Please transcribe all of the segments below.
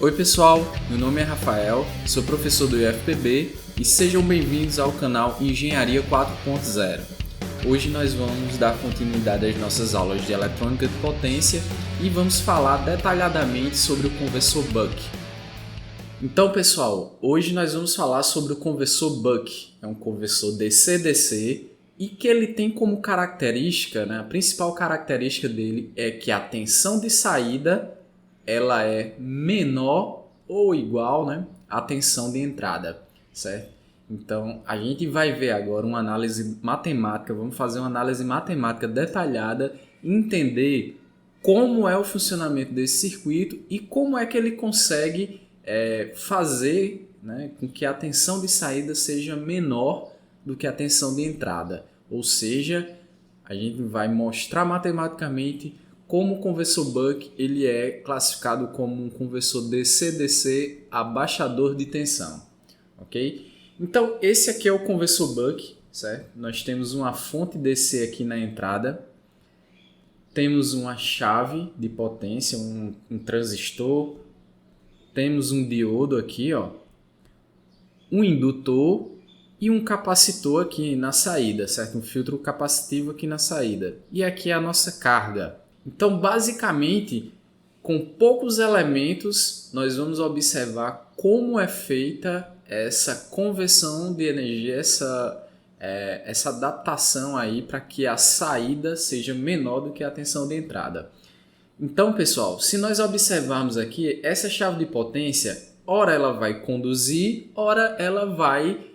Oi pessoal, meu nome é Rafael, sou professor do IFPB e sejam bem-vindos ao canal Engenharia 4.0. Hoje nós vamos dar continuidade às nossas aulas de eletrônica de potência e vamos falar detalhadamente sobre o conversor Buck. Então pessoal, hoje nós vamos falar sobre o conversor Buck. É um conversor DC-DC e que ele tem como característica, a principal característica dele é que a tensão de saída ela é menor ou igual, à tensão de entrada, certo? Então, a gente vai ver agora uma análise matemática, vamos fazer uma análise matemática detalhada e entender como é o funcionamento desse circuito e como é que ele consegue fazer com que a tensão de saída seja menor do que a tensão de entrada. Ou seja, a gente vai mostrar matematicamente como o conversor Buck ele é classificado como um conversor DC-DC abaixador de tensão, ok? Então esse aqui é o conversor Buck, certo? Nós temos uma fonte DC aqui na entrada, temos uma chave de potência, um transistor, temos um diodo aqui, um indutor e um capacitor aqui na saída, certo? Um filtro capacitivo aqui na saída. E aqui é a nossa carga. Então, basicamente, com poucos elementos, nós vamos observar como é feita essa conversão de energia, essa adaptação aí para que a saída seja menor do que a tensão de entrada. Então, pessoal, se nós observarmos aqui, essa chave de potência, ora ela vai conduzir, ora ela vai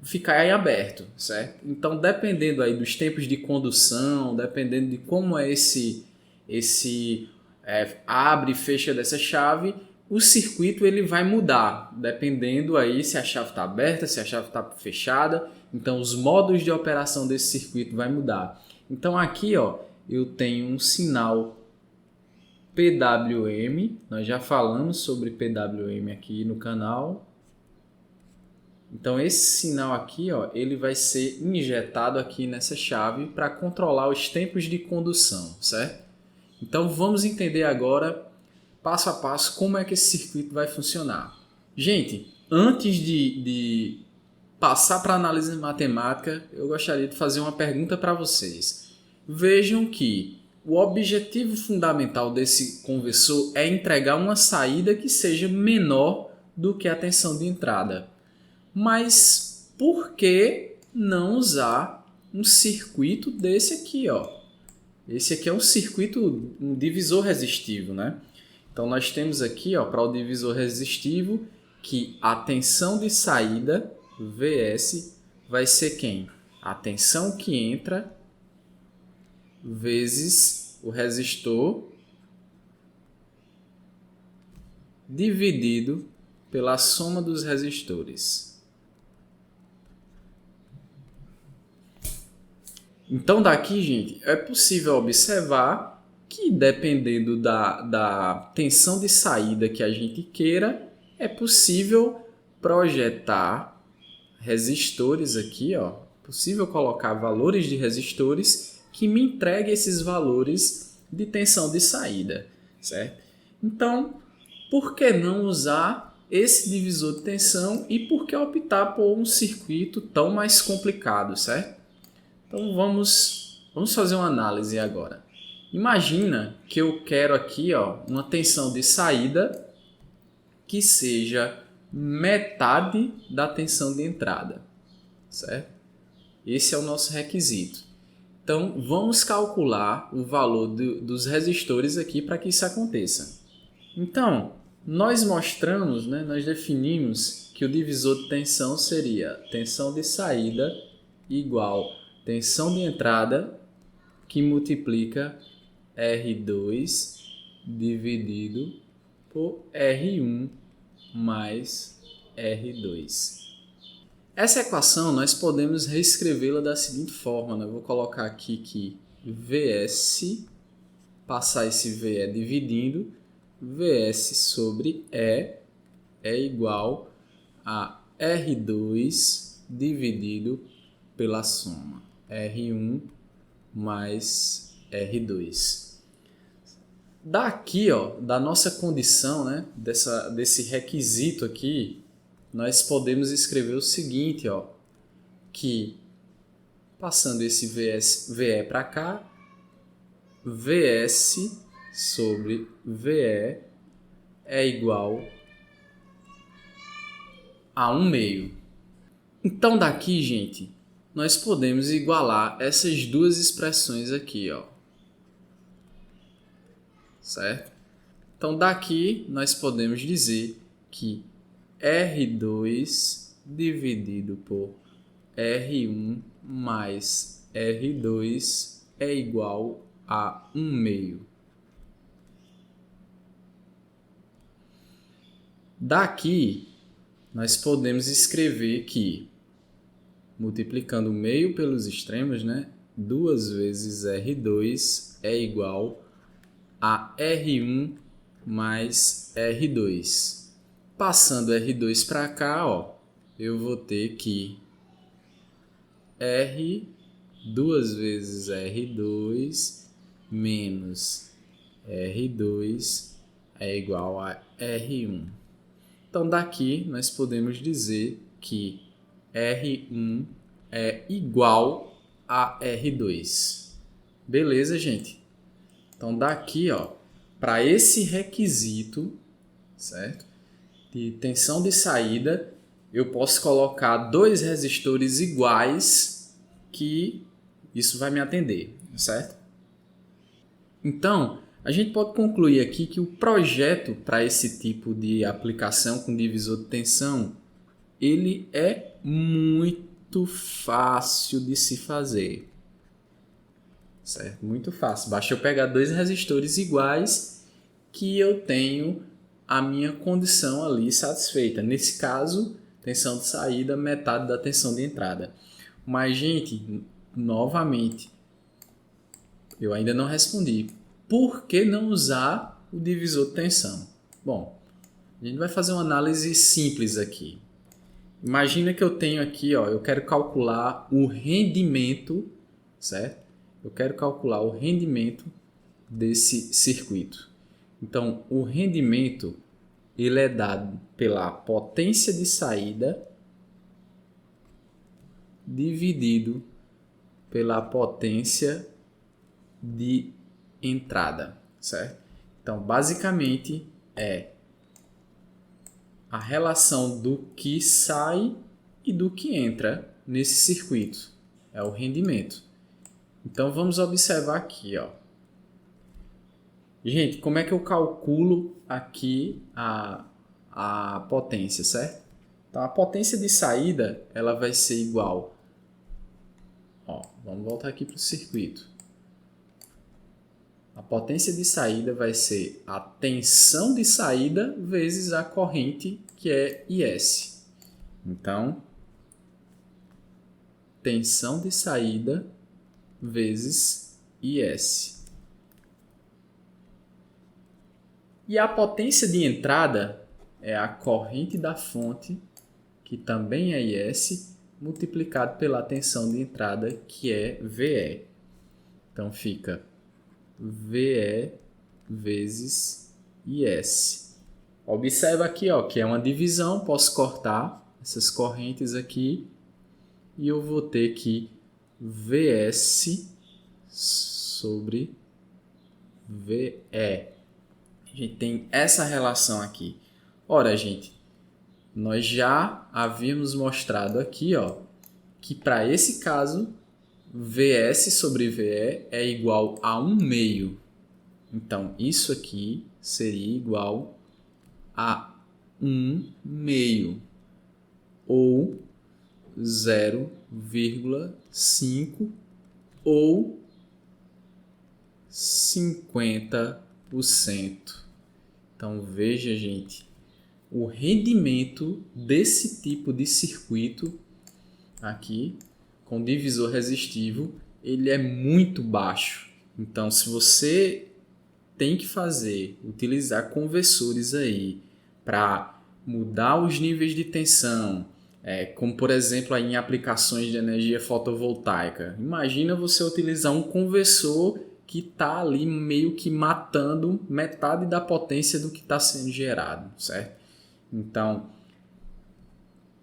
ficar em aberto, certo? Então, dependendo aí dos tempos de condução, dependendo de como é esse abre e fecha dessa chave, o circuito ele vai mudar, dependendo aí se a chave está aberta, se a chave está fechada. Então, os modos de operação desse circuito vai mudar. Então, aqui eu tenho um sinal PWM, nós já falamos sobre PWM aqui no canal. Então esse sinal aqui, ele vai ser injetado aqui nessa chave para controlar os tempos de condução, certo? Então vamos entender agora, passo a passo, como é que esse circuito vai funcionar. Gente, antes de passar para a análise matemática, eu gostaria de fazer uma pergunta para vocês. Vejam que o objetivo fundamental desse conversor é entregar uma saída que seja menor do que a tensão de entrada. Mas por que não usar um circuito desse aqui, Esse aqui é um circuito, um divisor resistivo, Então nós temos aqui, para o divisor resistivo, que a tensão de saída, Vs, vai ser quem? A tensão que entra vezes o resistor dividido pela soma dos resistores. Então daqui, gente, é possível observar que dependendo da tensão de saída que a gente queira, é possível projetar resistores aqui, possível colocar valores de resistores que me entreguem esses valores de tensão de saída, certo? Então, por que não usar esse divisor de tensão e por que optar por um circuito tão mais complicado, certo? Então vamos fazer uma análise agora. Imagina que eu quero aqui uma tensão de saída que seja metade da tensão de entrada, certo? Esse é o nosso requisito. Então vamos calcular o valor dos resistores aqui para que isso aconteça. Então nós mostramos, nós definimos que o divisor de tensão seria tensão de saída igual tensão de entrada que multiplica R2 dividido por R1 mais R2. Essa equação nós podemos reescrevê-la da seguinte forma. Eu vou colocar aqui que Vs, passar esse VE dividindo, Vs sobre E é igual a R2 dividido pela soma R1 mais R2. Daqui, ó, da nossa condição, né, desse requisito aqui, nós podemos escrever o seguinte, ó, que passando esse VE para cá, VS sobre VE é igual a 1 meio. Então daqui, gente, nós podemos igualar essas duas expressões aqui, ó. Certo? Então daqui nós podemos dizer que R2 dividido por R1 mais R2 é igual a 1 meio. Daqui nós podemos escrever que, multiplicando o meio pelos extremos, né, 2 vezes R2 é igual a R1 mais R2. Passando R2 para cá, ó, eu vou ter que R 2 vezes R2 menos R2 é igual a R1. Então, daqui nós podemos dizer que R1 é igual a R2. Beleza, gente? Então, daqui, ó, para esse requisito, certo? De tensão de saída, eu posso colocar dois resistores iguais que isso vai me atender, certo? Então, a gente pode concluir aqui que o projeto para esse tipo de aplicação com divisor de tensão, ele é muito fácil de se fazer. Certo? Muito fácil. Basta eu pegar dois resistores iguais que eu tenho a minha condição ali satisfeita. Nesse caso, tensão de saída, metade da tensão de entrada. Mas, gente, novamente, eu ainda não respondi. Por que não usar o divisor de tensão? Bom, a gente vai fazer uma análise simples aqui. Imagina que eu tenho aqui, ó, eu quero calcular o rendimento, certo? Eu quero calcular o rendimento desse circuito. Então, o rendimento ele é dado pela potência de saída dividido pela potência de entrada, certo? Então, basicamente é a relação do que sai e do que entra nesse circuito. É o rendimento. Então, vamos observar aqui, ó. Gente, como é que eu calculo aqui a potência, certo? Então, a potência de saída, ela vai ser igual. Ó, vamos voltar aqui para o circuito. A potência de saída vai ser a tensão de saída vezes a corrente, que é IS. Então, tensão de saída vezes IS. E a potência de entrada é a corrente da fonte, que também é IS, multiplicado pela tensão de entrada, que é VE. Então, fica VE vezes IS. Observa aqui, ó, que é uma divisão, posso cortar essas correntes aqui e eu vou ter que VS sobre VE. A gente tem essa relação aqui. Ora, gente, nós já havíamos mostrado aqui, ó, que para esse caso VS sobre VE é igual a 1 meio. Então, isso aqui seria igual a 1 meio. Ou 0,5 ou 50%. Então, veja, gente, o rendimento desse tipo de circuito aqui, com divisor resistivo, ele é muito baixo. Então, se você tem que utilizar conversores aí para mudar os níveis de tensão, como por exemplo aí em aplicações de energia fotovoltaica. Imagina você utilizar um conversor que está ali meio que matando metade da potência do que está sendo gerado, certo? Então,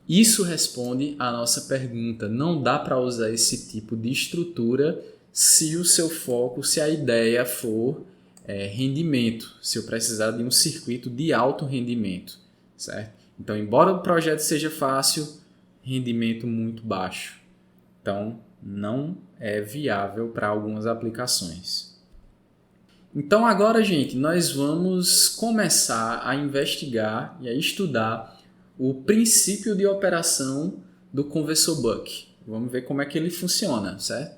isso responde à nossa pergunta. Não dá para usar esse tipo de estrutura se o seu foco, se a ideia for rendimento, se eu precisar de um circuito de alto rendimento, certo? Então, embora o projeto seja fácil, rendimento muito baixo. Então, não é viável para algumas aplicações. Então, agora, gente, nós vamos começar a investigar e a estudar o princípio de operação do conversor Buck. Vamos ver como é que ele funciona, certo?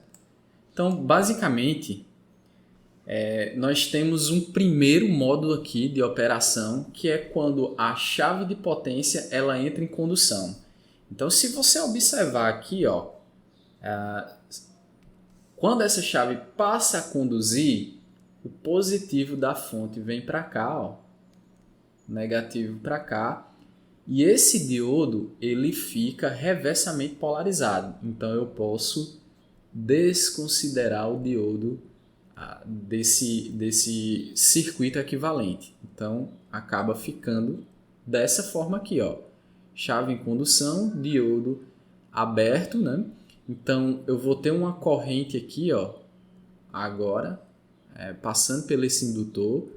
Então, basicamente, nós temos um primeiro módulo aqui de operação, que é quando a chave de potência ela entra em condução. Então, se você observar aqui, quando essa chave passa a conduzir, o positivo da fonte vem para cá, o negativo para cá, e esse diodo ele fica reversamente polarizado. Então, eu posso desconsiderar o diodo desse circuito equivalente. Então, acaba ficando dessa forma aqui, chave em condução, diodo aberto, né? Então, eu vou ter uma corrente aqui, agora, passando por esse indutor.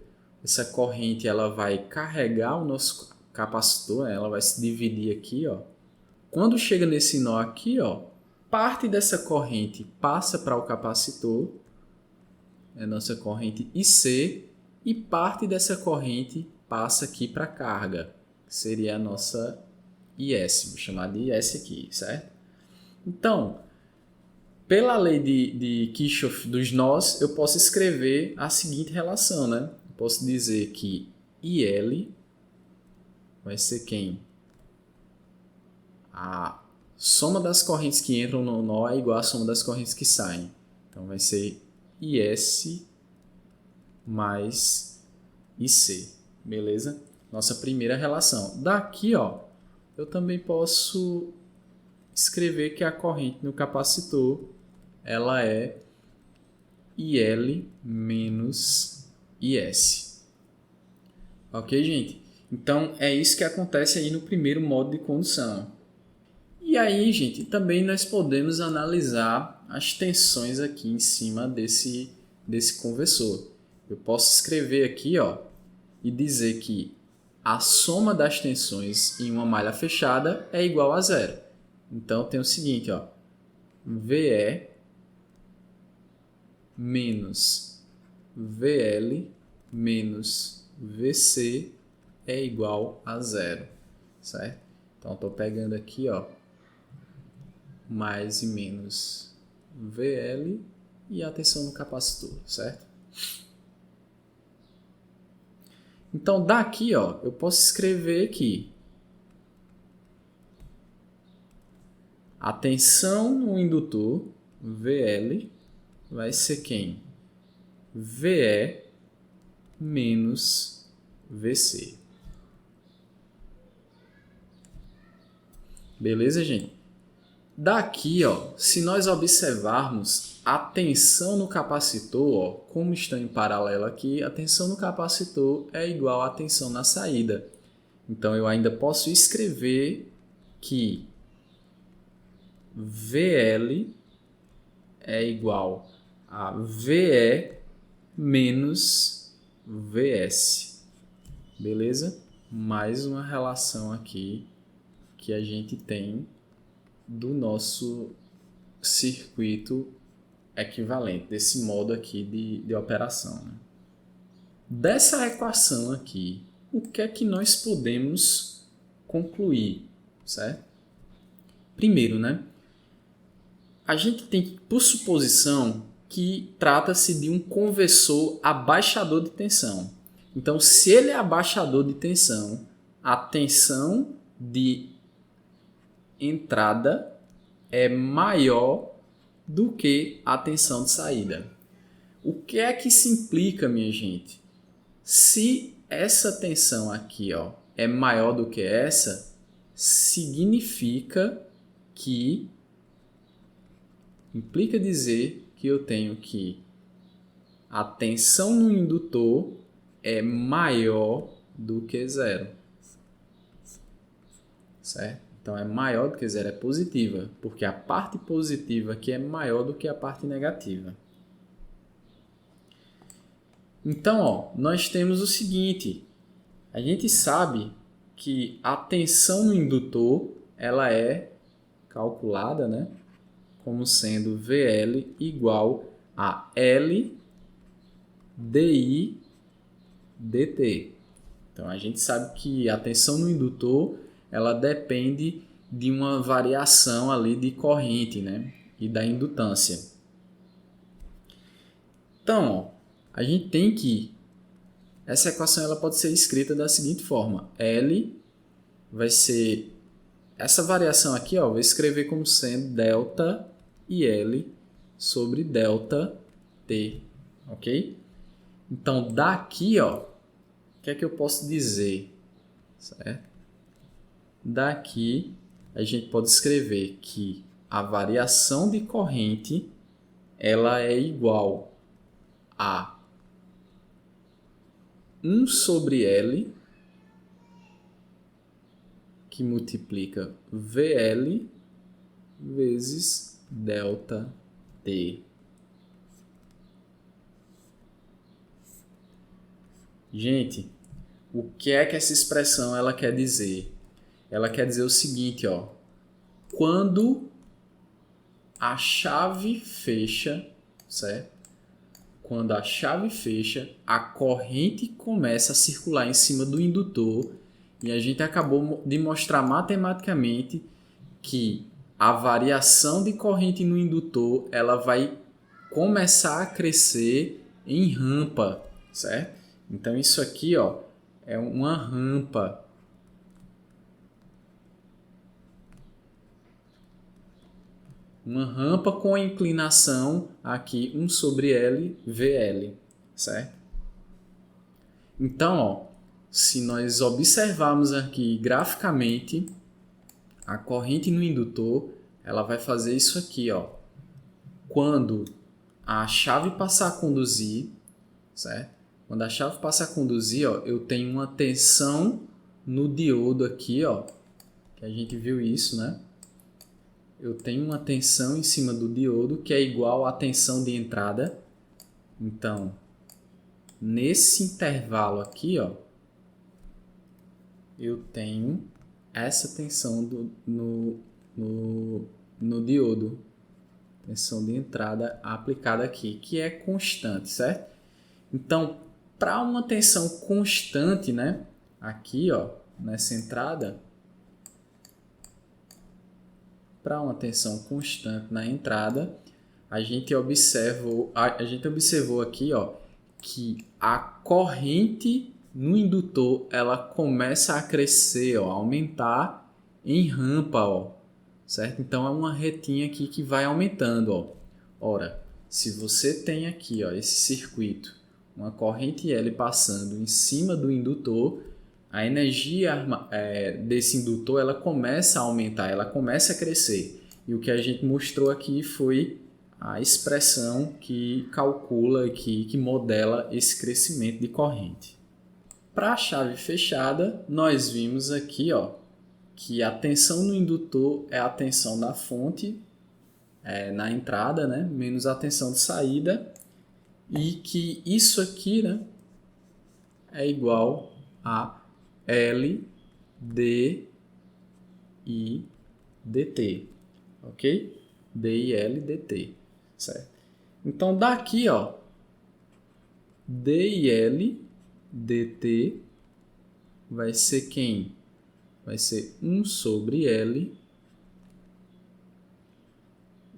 Essa corrente ela vai carregar o nosso capacitor, ela vai se dividir aqui, Quando chega nesse nó aqui, parte dessa corrente passa para o capacitor, é a nossa corrente IC, e parte dessa corrente passa aqui para a carga, que seria a nossa IS, vou chamar de IS aqui, certo? Então, pela lei de Kirchhoff dos nós, eu posso escrever a seguinte relação, né? Eu posso dizer que IL vai ser quem? A soma das correntes que entram no nó é igual à soma das correntes que saem. Então, vai ser IS mais IC, beleza? Nossa primeira relação. Daqui, eu também posso escrever que a corrente no capacitor ela é IL menos IS. Ok, gente? Então, é isso que acontece aí no primeiro modo de condução. E aí, gente, também nós podemos analisar as tensões aqui em cima desse conversor. Eu posso escrever aqui, e dizer que a soma das tensões em uma malha fechada é igual a zero. Então, tem o seguinte, VE menos VL menos VC é igual a zero, certo? Então, estou pegando aqui, mais e menos VL e a tensão no capacitor, certo? Então, daqui, eu posso escrever aqui a tensão no indutor, VL, vai ser quem? VE menos VC. Beleza, gente? Daqui, se nós observarmos a tensão no capacitor, como estão em paralelo aqui, a tensão no capacitor é igual à tensão na saída. Então, eu ainda posso escrever que VL é igual a VE menos VS. Beleza? Mais uma relação aqui que a gente tem do nosso circuito equivalente, desse modo aqui de operação. Né? Dessa equação aqui, o que é que nós podemos concluir, certo? Primeiro, né? A gente tem, por suposição, que trata-se de um conversor abaixador de tensão. Então, se ele é abaixador de tensão, a tensão de entrada é maior do que a tensão de saída. O que é que se implica, minha gente? Se essa tensão aqui, é maior do que essa, significa que implica dizer que eu tenho que a tensão no indutor é maior do que zero. Certo? Então, é maior do que zero, é positiva, porque a parte positiva aqui é maior do que a parte negativa. Então, nós temos o seguinte, a gente sabe que a tensão no indutor ela é calculada, né, como sendo VL igual a L DI dt. Então, a gente sabe que a tensão no indutor ela depende de uma variação ali de corrente, né, e da indutância. Então, a gente tem que essa equação ela pode ser escrita da seguinte forma: L vai ser essa variação aqui, vou escrever como sendo delta IL sobre delta T, ok? Então, daqui, o que é que eu posso dizer? Certo? Daqui, a gente pode escrever que a variação de corrente ela é igual a 1 sobre L, que multiplica VL vezes delta T. Gente, o que é que essa expressão ela quer dizer? Ela quer dizer o seguinte, quando a chave fecha, certo? Quando a chave fecha, a corrente começa a circular em cima do indutor e a gente acabou de mostrar matematicamente que a variação de corrente no indutor ela vai começar a crescer em rampa, certo? Então isso aqui é uma rampa. Uma rampa com a inclinação aqui 1 sobre L, VL, certo? Então, se nós observarmos aqui graficamente, a corrente no indutor, ela vai fazer isso aqui, Quando a chave passar a conduzir, certo? Quando a chave passar a conduzir, eu tenho uma tensão no diodo aqui, que a gente viu isso, né? Eu tenho uma tensão em cima do diodo que é igual à tensão de entrada. Então, nesse intervalo aqui, eu tenho essa tensão no diodo. Tensão de entrada aplicada aqui, que é constante, certo? Então, para uma tensão constante, né? Aqui, nessa entrada, para uma tensão constante na entrada, a gente observou aqui, que a corrente no indutor ela começa a crescer, a aumentar em rampa, certo? Então é uma retinha aqui que vai aumentando, Ora, se você tem aqui, esse circuito, uma corrente L passando em cima do indutor, a energia desse indutor ela começa a aumentar, ela começa a crescer. E o que a gente mostrou aqui foi a expressão que calcula, que modela esse crescimento de corrente. Para a chave fechada, nós vimos aqui que a tensão no indutor é a tensão da fonte na entrada, né, menos a tensão de saída, e que isso aqui, né, é igual a L, D, I, dt, ok? D, I, L, dt, certo? Então, daqui, D, I, L, dt vai ser quem? Vai ser 1 sobre L,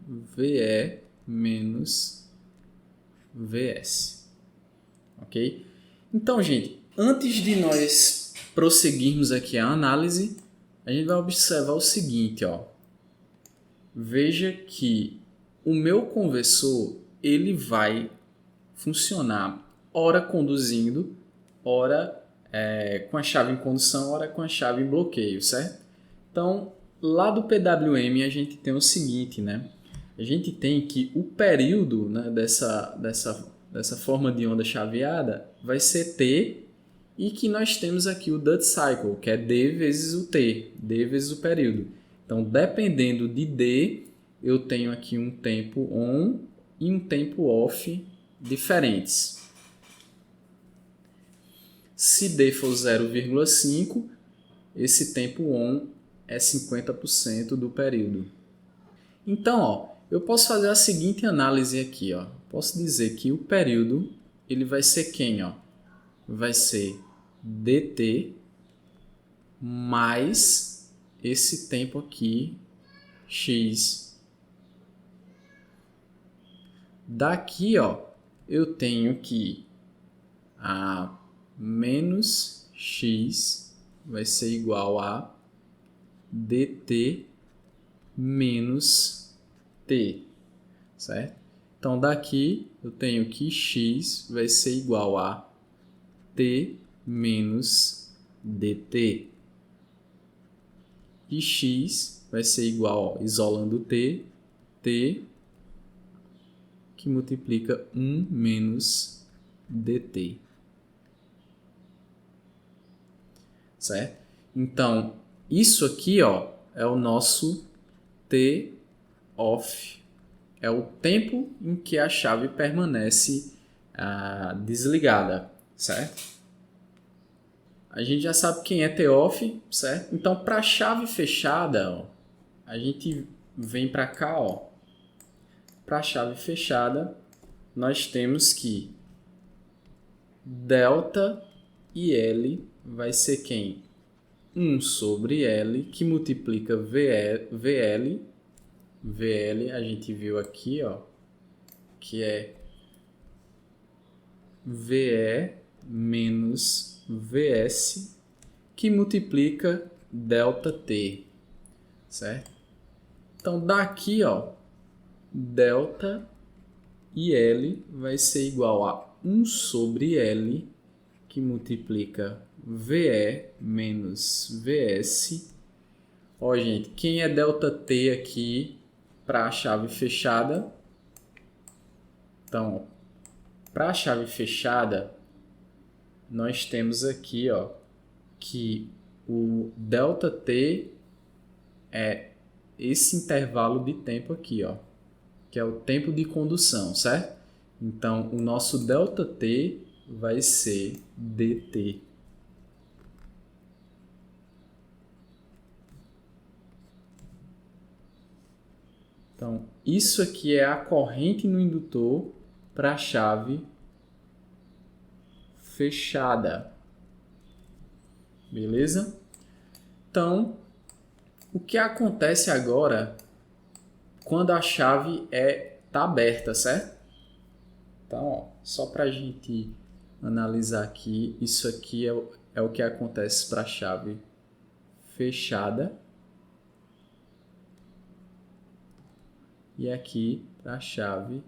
VE menos VS, ok? Então, gente, antes de nós prosseguirmos aqui a análise, a gente vai observar o seguinte, Veja que o meu conversor ele vai funcionar ora conduzindo, ora com a chave em condução, ora com a chave em bloqueio, certo? Então, lá do PWM a gente tem o seguinte, né? A gente tem que o período, né, dessa dessa forma de onda chaveada, vai ser T, e que nós temos aqui o Duty Cycle, que é D vezes o T, D vezes o período. Então, dependendo de D, eu tenho aqui um tempo on e um tempo off diferentes. Se D for 0,5, esse tempo on é 50% do período. Então, eu posso fazer a seguinte análise aqui. Posso dizer que o período ele vai ser quem? Vai ser dt mais esse tempo aqui, x. Daqui, eu tenho que a menos x vai ser igual a dt menos t, certo? Então, daqui eu tenho que x vai ser igual a t menos dt. E x vai ser igual, isolando t que multiplica 1 menos dt. Certo? Então, isso aqui é o nosso T off. É o tempo em que a chave permanece desligada, certo? A gente já sabe quem é T off, certo? Então, para a chave fechada, a gente vem para cá, para a chave fechada, nós temos que delta e L vai ser quem? 1 sobre L, que multiplica VL. VL a gente viu aqui, que é VE menos VS, que multiplica delta T, certo? Então, daqui, delta e L vai ser igual a 1 sobre L, que multiplica VE menos VS. Gente, quem é delta T aqui para a chave fechada? Então, para a chave fechada, nós temos aqui, que o delta T é esse intervalo de tempo aqui, que é o tempo de condução, certo? Então, o nosso delta T vai ser dt. Então, isso aqui é a corrente no indutor para a chave fechada. Beleza? Então, o que acontece agora quando a chave está aberta, certo? Então, só para a gente analisar aqui, isso aqui é o que acontece para a chave fechada. E aqui para a chave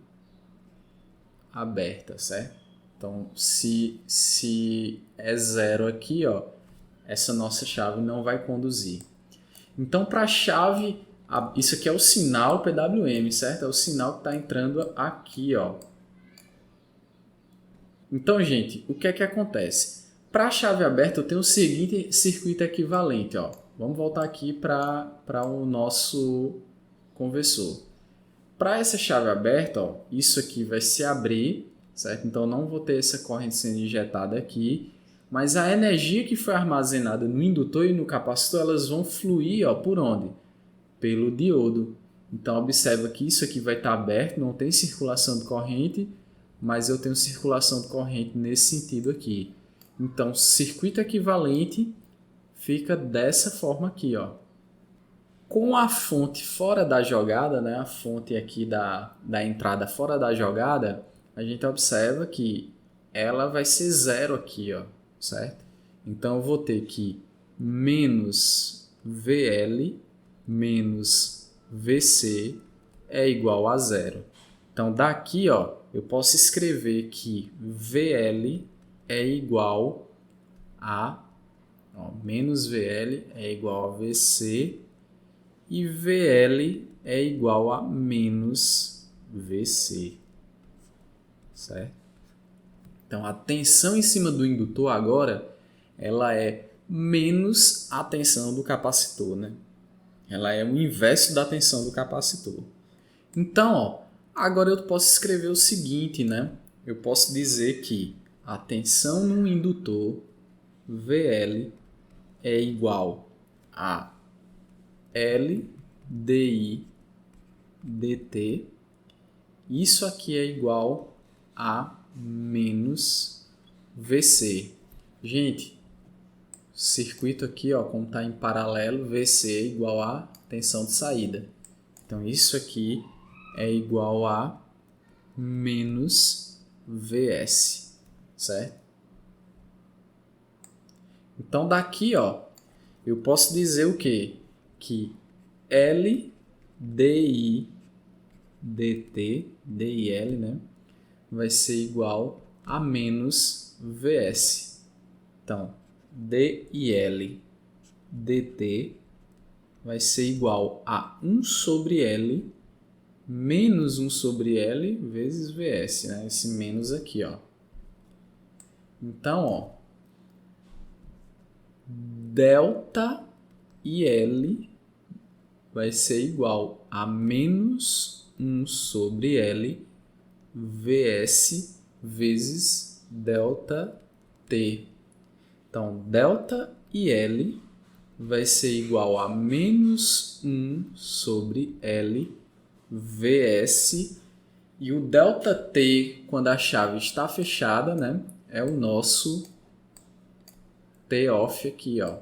aberta, certo? Então, se é 0 aqui, essa nossa chave não vai conduzir. Então, para a chave, isso aqui é o sinal PWM, certo? É o sinal que está entrando aqui, Então, gente, o que é que acontece? Para a chave aberta, eu tenho o seguinte circuito equivalente, Vamos voltar aqui para o nosso conversor. Para essa chave aberta, isso aqui vai se abrir, certo? Então, não vou ter essa corrente sendo injetada aqui, mas a energia que foi armazenada no indutor e no capacitor, elas vão fluir, por onde? Pelo diodo. Então, observa que isso aqui vai estar aberto, não tem circulação de corrente, mas eu tenho circulação de corrente nesse sentido aqui. Então, circuito equivalente fica dessa forma aqui, Com a fonte fora da jogada, né, a fonte aqui da entrada fora da jogada, a gente observa que ela vai ser 0 aqui, certo? Então, eu vou ter que menos VL menos VC é igual a 0. Então, daqui, eu posso escrever que VL é igual a menos VL é igual a VC e VL é igual a menos VC, certo? Então, a tensão em cima do indutor agora, ela é menos a tensão do capacitor, né? Ela é o inverso da tensão do capacitor. Então, ó, agora eu posso escrever o seguinte, né? Eu posso dizer que a tensão no indutor VL é igual a L DI dt. Isso aqui é igual a menos VC. Gente, o circuito aqui, ó, como está em paralelo, VC é igual a tensão de saída. Então, isso aqui é igual a menos VS, certo? Então, daqui, ó, eu posso dizer o quê? Que L DI dt, DIL, né, vai ser igual a menos VS. Então, DIL dt vai ser igual a 1 sobre L menos 1 sobre L vezes VS, né? Esse menos aqui, ó. Então, ó, delta IL vai ser igual a menos 1 sobre L VS vezes delta T. Então, delta IL vai ser igual a menos 1 sobre L VS. E o delta T, quando a chave está fechada, né, é o nosso T off aqui, ó,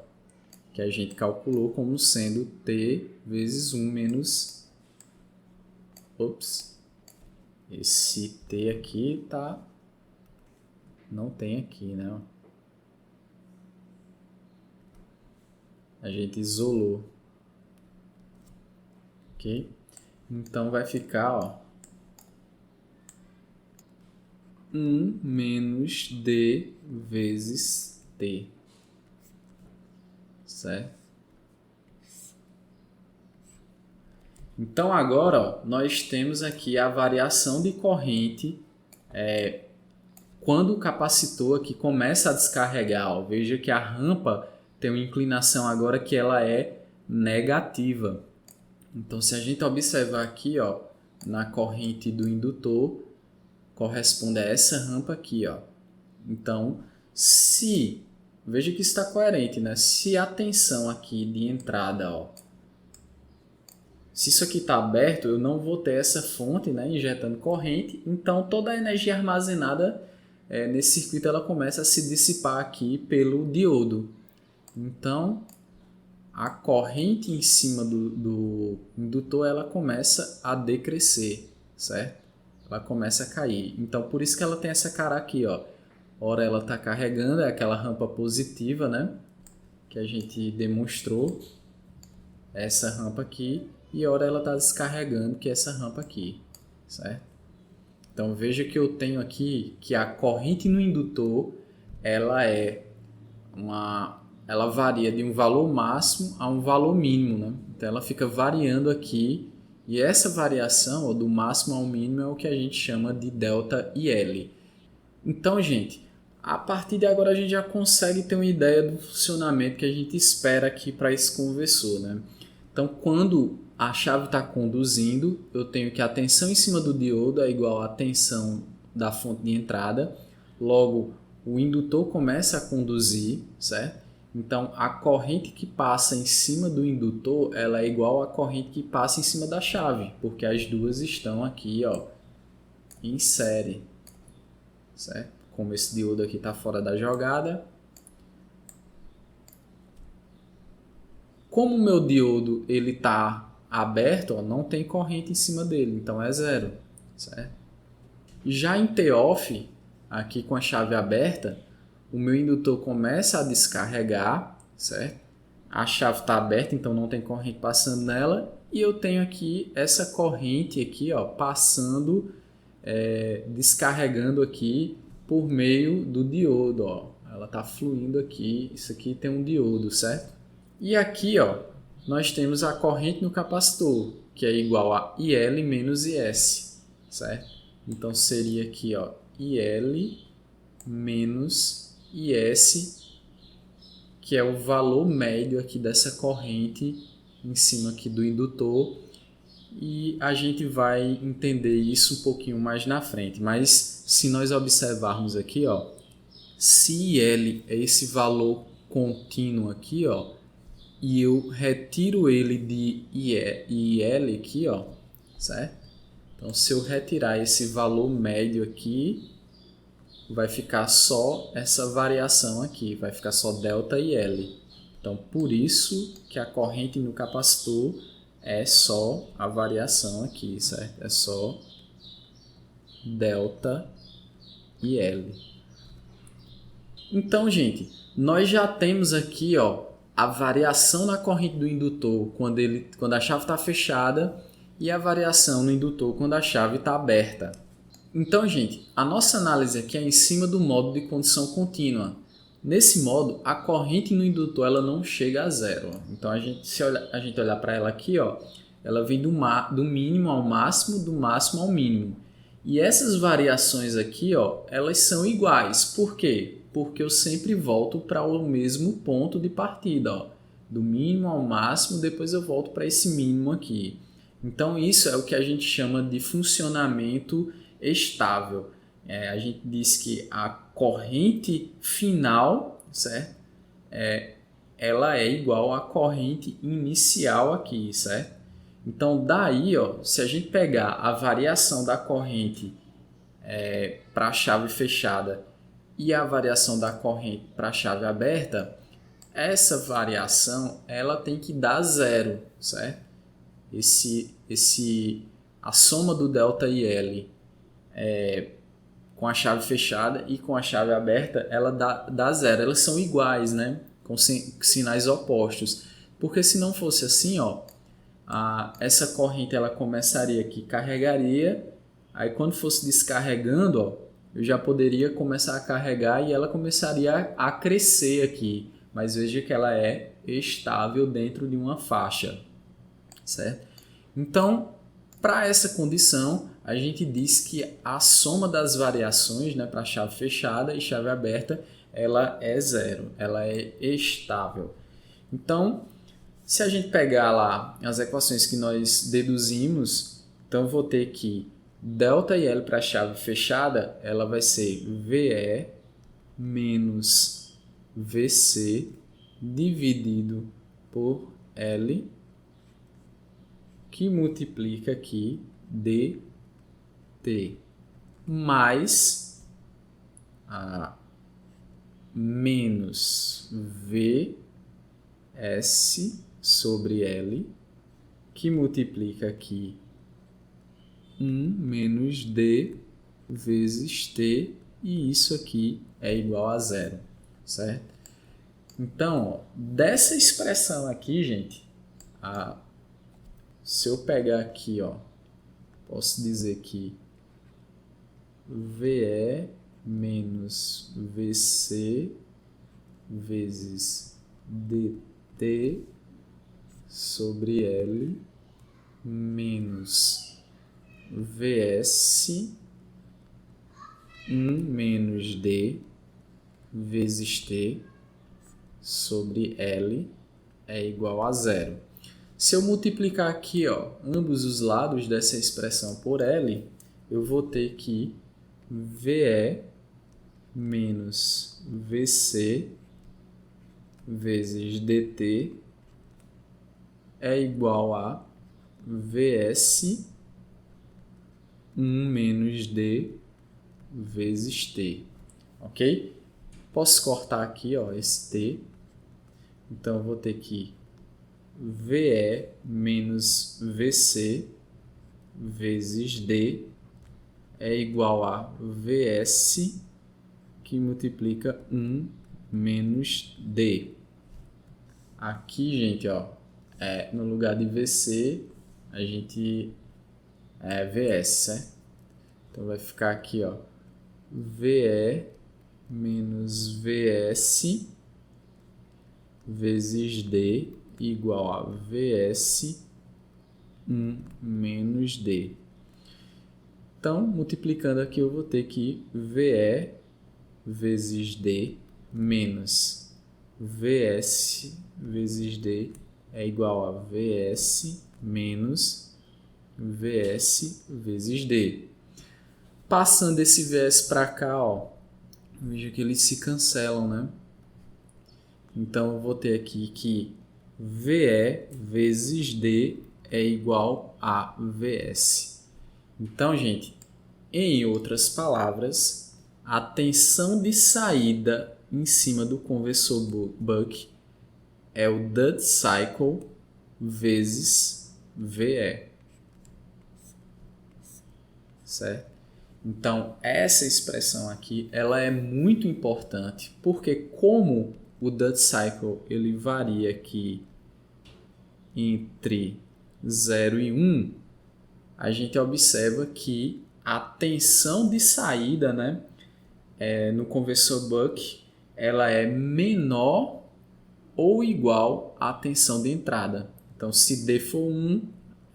que a gente calculou como sendo T vezes 1 menos... Ops! Esse T aqui tá... não tem aqui, né? A gente isolou. Ok? Então vai ficar, ó, 1 menos D vezes T. Certo? Então agora, ó, nós temos aqui a variação de corrente quando o capacitor aqui começa a descarregar. Ó, veja que a rampa tem uma inclinação agora que ela é negativa. Então, se a gente observar aqui, ó, na corrente do indutor, corresponde a essa rampa aqui, ó. Então, veja que está coerente, né? Se a tensão aqui de entrada, ó, se isso aqui está aberto, eu não vou ter essa fonte, né, injetando corrente. Então, toda a energia armazenada nesse circuito ela começa a se dissipar aqui pelo diodo. Então, a corrente em cima do indutor ela começa a decrescer, certo? Ela começa a cair. Então, por isso que ela tem essa cara aqui, ó. Ora ela está carregando, é aquela rampa positiva, né? Que a gente demonstrou. Essa rampa aqui. E ora ela está descarregando, que é essa rampa aqui, certo? Então, veja que eu tenho aqui que a corrente no indutor, ela varia de um valor máximo a um valor mínimo, né? Então, ela fica variando aqui. E essa variação, ó, do máximo ao mínimo, é o que a gente chama de delta IL. Então, gente, a partir de agora a gente já consegue ter uma ideia do funcionamento que a gente espera aqui para esse conversor, né? Então, quando a chave está conduzindo, eu tenho que a tensão em cima do diodo é igual à tensão da fonte de entrada. Logo, o indutor começa a conduzir, certo? Então, a corrente que passa em cima do indutor, ela é igual à corrente que passa em cima da chave, porque as duas estão aqui, ó, em série, certo? Como esse diodo aqui está fora da jogada. Como o meu diodo ele está aberto, ó, não tem corrente em cima dele, então é zero, certo? Já em T-off, aqui com a chave aberta, o meu indutor começa a descarregar, certo? A chave está aberta, então não tem corrente passando nela. E eu tenho aqui essa corrente aqui, ó, passando, descarregando aqui por meio do diodo, ó. Ela está fluindo aqui. Isso aqui tem um diodo, certo? E aqui, ó, nós temos a corrente no capacitor, que é igual a IL menos IS, certo? Então seria aqui, ó, IL menos IS, que é o valor médio aqui dessa corrente em cima aqui do indutor, e a gente vai entender isso um pouquinho mais na frente. Mas se nós observarmos aqui, ó, se IL é esse valor contínuo aqui, ó, e eu retiro ele de IL aqui, ó, certo? Então, se eu retirar esse valor médio aqui, vai ficar só essa variação aqui, vai ficar só delta IL. Então, por isso que a corrente no capacitor é só a variação aqui, certo? É só delta IL. Então, gente, nós já temos aqui, ó, a variação na corrente do indutor quando a chave está fechada e a variação no indutor quando a chave está aberta. Então, gente, a nossa análise aqui é em cima do modo de condição contínua. Nesse modo, a corrente no indutor ela não chega a zero. Então, se a gente olhar para ela aqui, ó, ela vem do mínimo ao máximo, do máximo ao mínimo. E essas variações aqui, ó, elas são iguais. Por quê? Porque eu sempre volto para o mesmo ponto de partida, ó, do mínimo ao máximo, depois eu volto para esse mínimo aqui. Então, isso é o que a gente chama de funcionamento estável. A gente diz que a corrente final, certo? Ela é igual à corrente inicial aqui, certo? Então, daí, ó, se a gente pegar a variação da corrente para a chave fechada e a variação da corrente para a chave aberta, essa variação ela tem que dar zero, certo? A soma do delta IL com a chave fechada e com a chave aberta, ela dá zero. Elas são iguais, né? Com sinais opostos. Porque se não fosse assim, ó, essa corrente ela começaria aqui, carregaria, aí quando fosse descarregando, ó, eu já poderia começar a carregar e ela começaria a crescer aqui. Mas veja que ela é estável dentro de uma faixa, certo? Então, para essa condição, a gente diz que a soma das variações, né, para chave fechada e chave aberta, ela é zero, ela é estável. Então, se a gente pegar lá as equações que nós deduzimos, então eu vou ter que ΔL para a chave fechada, ela vai ser VE menos VC dividido por L, que multiplica aqui dt, mais menos Vs sobre L, que multiplica aqui 1 menos D vezes T, e isso aqui é igual a zero, certo? Então, ó, dessa expressão aqui, gente, se eu pegar aqui, ó, posso dizer que VE menos VC vezes dt sobre L menos Vs 1 menos D vezes T sobre L é igual a zero. Se eu multiplicar aqui, ó, ambos os lados dessa expressão por L, eu vou ter que VE menos VC vezes dt é igual a Vs 1 menos D vezes T, ok? Posso cortar aqui, ó, esse T, então eu vou ter que VE menos VC vezes D é igual a Vs, que multiplica 1 menos D. Aqui, gente, ó, no lugar de VC, a gente Vs, certo? Então vai ficar aqui, ó, VE menos Vs vezes D igual a Vs 1 menos D. Então, multiplicando aqui, eu vou ter que VE vezes D menos VS vezes D é igual a VS menos VS vezes D. Passando esse VS para cá, ó, veja que eles se cancelam, né? Então, eu vou ter aqui que VE vezes D é igual a VS. Então, gente, em outras palavras, a tensão de saída em cima do conversor Buck é o duty cycle vezes VE. Certo? Então, essa expressão aqui, ela é muito importante, porque como o duty cycle ele varia aqui entre 0 e 1, a gente observa que a tensão de saída, né, no conversor Buck, ela é menor ou igual à tensão de entrada. Então, se D for 1,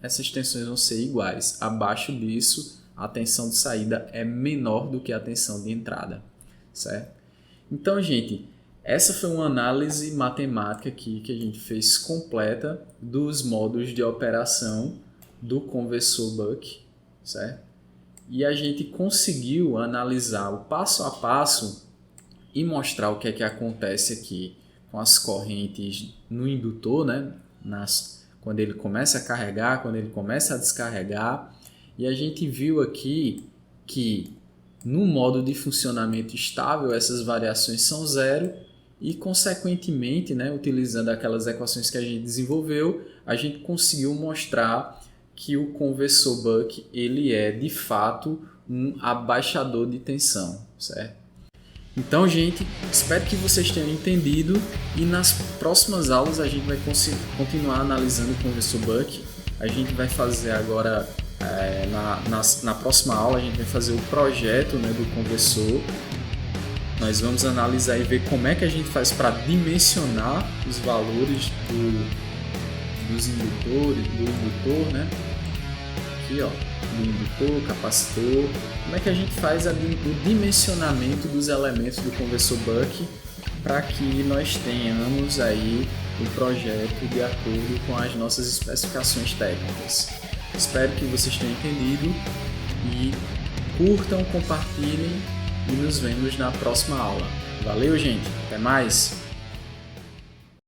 essas tensões vão ser iguais. Abaixo disso, a tensão de saída é menor do que a tensão de entrada, certo? Então, gente, essa foi uma análise matemática aqui que a gente fez completa dos modos de operação do conversor Buck, certo? E a gente conseguiu analisar o passo a passo e mostrar o que é que acontece aqui com as correntes no indutor, né? Quando ele começa a carregar, quando ele começa a descarregar. E a gente viu aqui que no modo de funcionamento estável essas variações são zero e, consequentemente, né, utilizando aquelas equações que a gente desenvolveu, a gente conseguiu mostrar que o conversor Buck ele é, de fato, um abaixador de tensão, certo? Então, gente, espero que vocês tenham entendido e nas próximas aulas a gente vai continuar analisando o conversor Buck. A gente vai fazer agora, na próxima aula, a gente vai fazer o projeto, né, do conversor. Nós vamos analisar e ver como é que a gente faz para dimensionar os valores dos indutores, do indutor, né? Aqui, ó, do indutor, capacitor. Como é que a gente faz o dimensionamento dos elementos do conversor Buck para que nós tenhamos aí o projeto de acordo com as nossas especificações técnicas. Espero que vocês tenham entendido e curtam, compartilhem e nos vemos na próxima aula. Valeu, gente! Até mais!